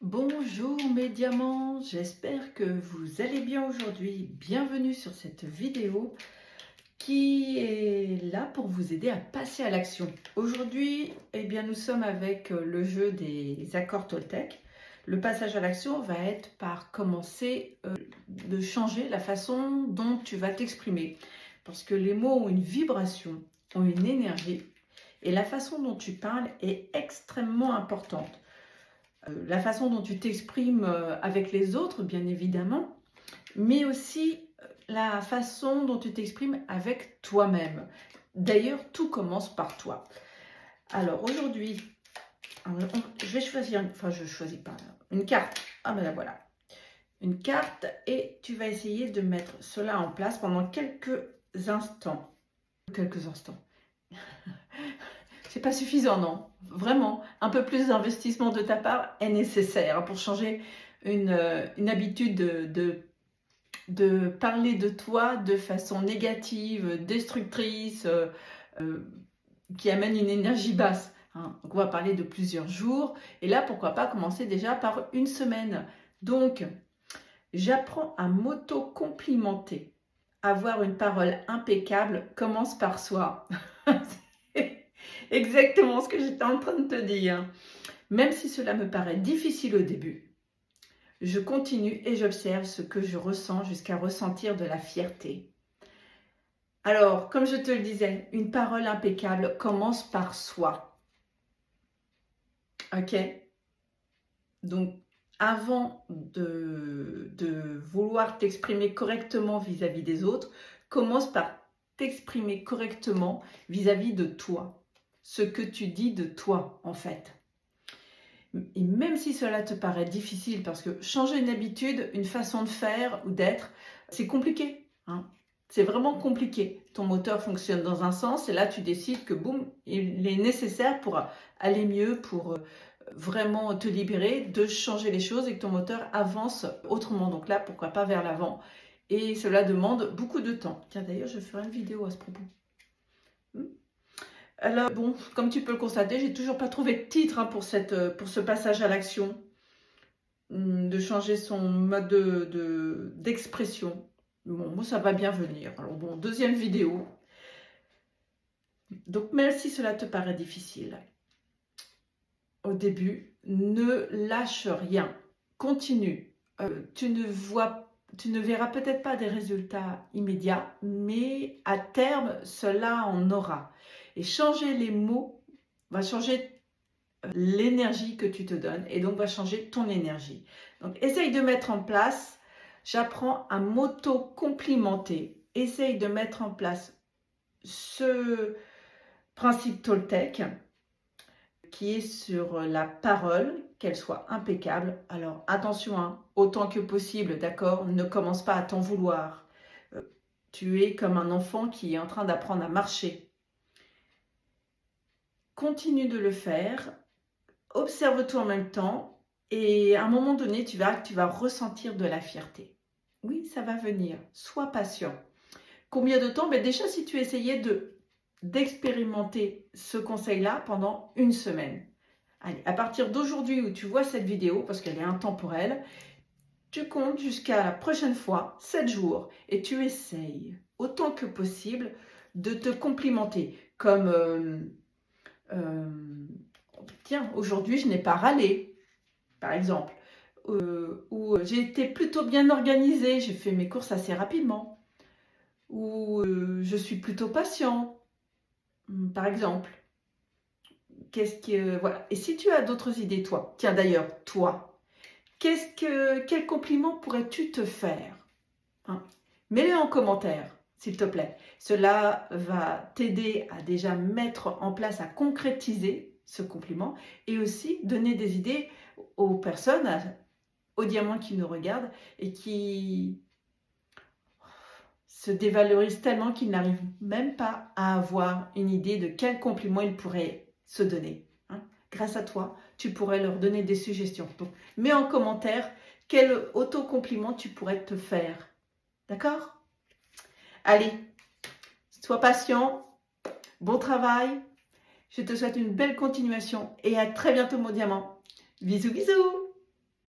Bonjour mes diamants, j'espère que vous allez bien aujourd'hui. Bienvenue sur cette vidéo qui est là pour vous aider à passer à l'action. Aujourd'hui, nous sommes avec le jeu des accords Toltec. Le passage à l'action va être par commencer de changer la façon dont tu vas t'exprimer. Parce que les mots ont une vibration, ont une énergie, et la façon dont tu parles est extrêmement importante. La façon dont tu t'exprimes avec les autres, bien évidemment, mais aussi la façon dont tu t'exprimes avec toi-même. D'ailleurs, tout commence par toi. Alors aujourd'hui, je vais choisir, je choisis pas, une carte. Ah ben là voilà, une carte et tu vas essayer de mettre cela en place pendant quelques instants. Quelques instants. C'est pas suffisant, non. Vraiment, un peu plus d'investissement de ta part est nécessaire pour changer une habitude de parler de toi de façon négative, destructrice, qui amène une énergie basse. Hein. Donc on va parler de plusieurs jours. Et là, pourquoi pas commencer déjà par une semaine. Donc, j'apprends à m'auto-complimenter. Avoir une parole impeccable commence par soi. Exactement ce que j'étais en train de te dire. Même si cela me paraît difficile au début, je continue et j'observe ce que je ressens jusqu'à ressentir de la fierté. Alors, comme je te le disais, une parole impeccable commence par soi. Ok? Donc, avant de vouloir t'exprimer correctement vis-à-vis des autres, commence par t'exprimer correctement vis-à-vis de toi. Ce que tu dis de toi, en fait. Et même si cela te paraît difficile, parce que changer une habitude, une façon de faire ou d'être, c'est compliqué. Hein. C'est vraiment compliqué. Ton moteur fonctionne dans un sens et là, tu décides que, boum, il est nécessaire pour aller mieux, pour vraiment te libérer, de changer les choses et que ton moteur avance autrement. Donc là, pourquoi pas vers l'avant. Et cela demande beaucoup de temps. Tiens, d'ailleurs, je ferai une vidéo à ce propos. Alors, bon, comme tu peux le constater, j'ai toujours pas trouvé de titre pour ce passage à l'action, de changer son mode d'expression. Bon, moi, ça va bien venir. Alors bon, deuxième vidéo. Donc, même si cela te paraît difficile, au début, ne lâche rien. Continue. Tu ne verras peut-être pas des résultats immédiats, mais à terme, cela en aura. Et changer les mots va changer l'énergie que tu te donnes et donc va changer ton énergie. Donc, essaye de mettre en place, j'apprends à m'auto-complimenter. Essaye de mettre en place ce principe Toltec qui est sur la parole, qu'elle soit impeccable. Alors, attention, hein, autant que possible, d'accord, ne commence pas à t'en vouloir. Tu es comme un enfant qui est en train d'apprendre à marcher. Continue de le faire. Observe-toi en même temps et à un moment donné, tu verras que tu vas ressentir de la fierté. Oui, ça va venir. Sois patient. Combien de temps? Déjà, si tu essayais d'expérimenter ce conseil-là pendant une semaine. Allez, à partir d'aujourd'hui où tu vois cette vidéo, parce qu'elle est intemporelle, tu comptes jusqu'à la prochaine fois, 7 jours, et tu essayes autant que possible de te complimenter. Comme tiens, aujourd'hui, je n'ai pas râlé, par exemple. Ou j'ai été plutôt bien organisée, j'ai fait mes courses assez rapidement. Ou je suis plutôt patient, par exemple. Voilà. Et si tu as d'autres idées, toi, tiens d'ailleurs, toi, quel compliment pourrais-tu te faire? Hein? Mets-le en commentaire, s'il te plaît. Cela va t'aider à déjà mettre en place, à concrétiser ce compliment et aussi donner des idées aux personnes, aux diamants qui nous regardent et qui se dévalorisent tellement qu'ils n'arrivent même pas à avoir une idée de quel compliment ils pourraient se donner. Hein. Grâce à toi, tu pourrais leur donner des suggestions. Donc, mets en commentaire quel auto-compliment tu pourrais te faire. D'accord? Allez, sois patient, bon travail. Je te souhaite une belle continuation et à très bientôt mon diamant. Bisous, bisous!